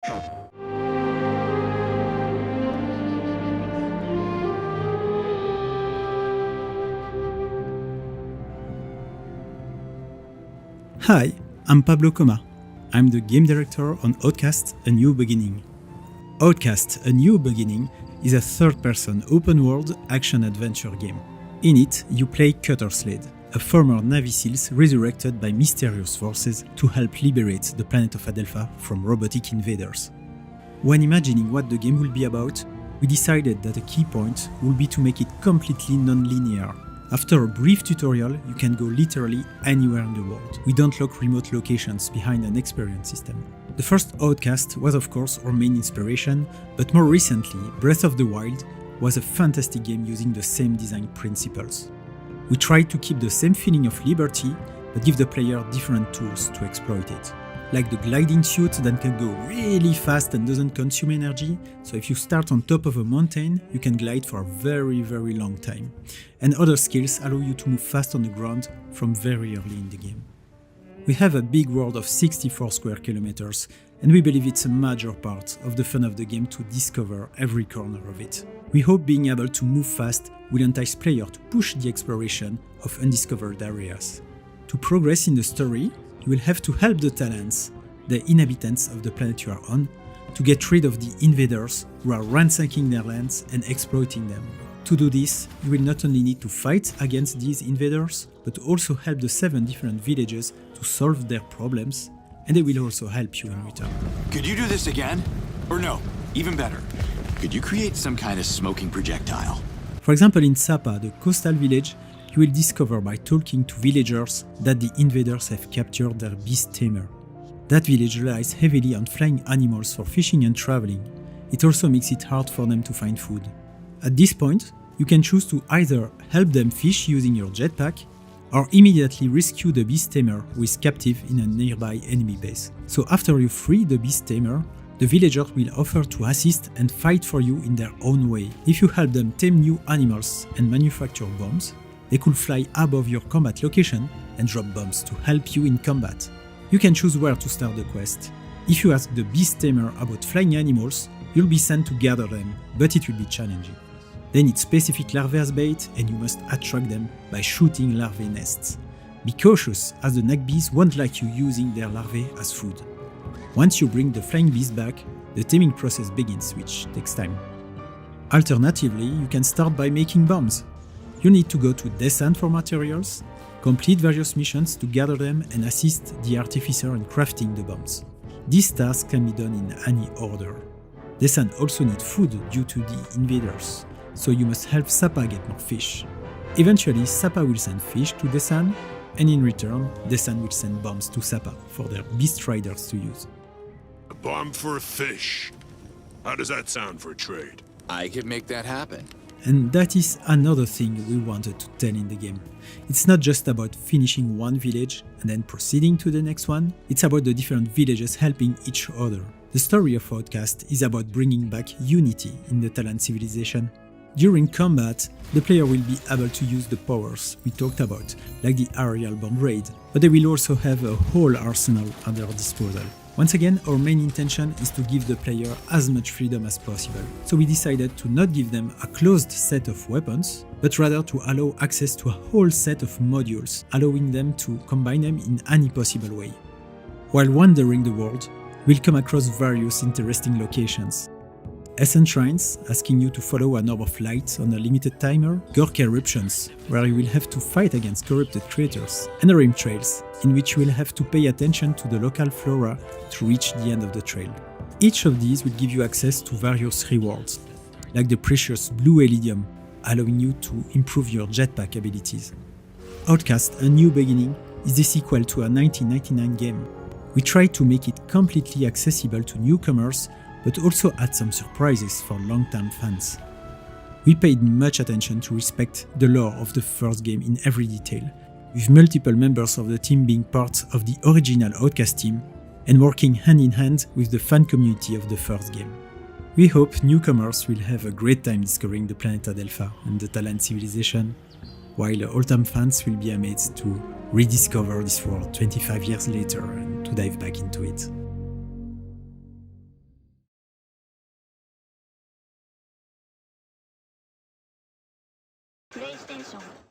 Hi, I'm Pablo Coma. I'm the game director on Outcast, A New Beginning. Outcast, A New Beginning is a third-person open-world action-adventure game. In it, you play Cutter Slade, a former Navy SEAL resurrected by mysterious forces to help liberate the planet of Adelpha from robotic invaders. When imagining what the game will be about, we decided that a key point would be to make it completely non-linear. After a brief tutorial, you can go literally anywhere in the world. We don't lock remote locations behind an experience system. The first Outcast was of course our main inspiration, but more recently, Breath of the Wild was a fantastic game using the same design principles. We tried to keep the same feeling of liberty, but give the player different tools to exploit it. Like the gliding suit that can go really fast and doesn't consume energy, so if you start on top of a mountain, you can glide for a very long time. And other skills allow you to move fast on the ground from very early in the game. We have a big world of 64 square kilometers, and we believe it's a major part of the fun of the game to discover every corner of it. We hope being able to move fast will entice players to push the exploration of undiscovered areas. To progress in the story, you will have to help the Talents, the inhabitants of the planet you are on, to get rid of the invaders who are ransacking their lands and exploiting them. To do this, you will not only need to fight against these invaders, but also help the 7 different villages to solve their problems, and they will also help you in return. Could you do this again? Or no, even better, could you create some kind of smoking projectile? For example, in Sapa, the coastal village, you will discover by talking to villagers that the invaders have captured their beast tamer. That village relies heavily on flying animals for fishing and traveling. It also makes it hard for them to find food. At this point, you can choose to either help them fish using your jetpack, or immediately rescue the beast tamer who is captive in a nearby enemy base. So after you free the beast tamer, the villagers will offer to assist and fight for you in their own way. If you help them tame new animals and manufacture bombs, they could fly above your combat location and drop bombs to help you in combat. You can choose where to start the quest. If you ask the beast tamer about flying animals, you'll be sent to gather them, but it will be challenging. They need specific larvae as bait, and you must attract them by shooting larvae nests. Be cautious, as the nag bees won't like you using their larvae as food. Once you bring the flying bees back, the taming process begins, which takes time. Alternatively, you can start by making bombs. You need to go to Descent for materials, complete various missions to gather them and assist the artificer in crafting the bombs. These tasks can be done in any order. Descent also need food due to the invaders, so you must help Sapa get more fish. Eventually, Sapa will send fish to Descent, and in return, Descent will send bombs to Sapa for their beast riders to use. A bomb for a fish. How does that sound for a trade? I could make that happen. And that is another thing we wanted to tell in the game. It's not just about finishing one village and then proceeding to the next one, it's about the different villages helping each other. The story of Outcast is about bringing back unity in the Talent civilization. During combat, the player will be able to use the powers we talked about, like the aerial bomb raid, but they will also have a whole arsenal at their disposal. Once again, our main intention is to give the player as much freedom as possible. So we decided to not give them a closed set of weapons, but rather to allow access to a whole set of modules, allowing them to combine them in any possible way. While wandering the world, we'll come across various interesting locations. Essence shrines, asking you to follow an orb of light on a limited timer, Gork eruptions, where you will have to fight against corrupted creatures, and Rim trails, in which you will have to pay attention to the local flora to reach the end of the trail. Each of these will give you access to various rewards, like the precious blue Elydium, allowing you to improve your jetpack abilities. Outcast: A New Beginning is the sequel to a 1999 game. We tried to make it completely accessible to newcomers, but also add some surprises for long-term fans. We paid much attention to respect the lore of the first game in every detail, with multiple members of the team being part of the original Outcast team and working hand in hand with the fan community of the first game. We hope newcomers will have a great time discovering the planet Adelpha and the Talent civilization, while old-time fans will be amazed to rediscover this world 25 years later and to dive back into it. ステーション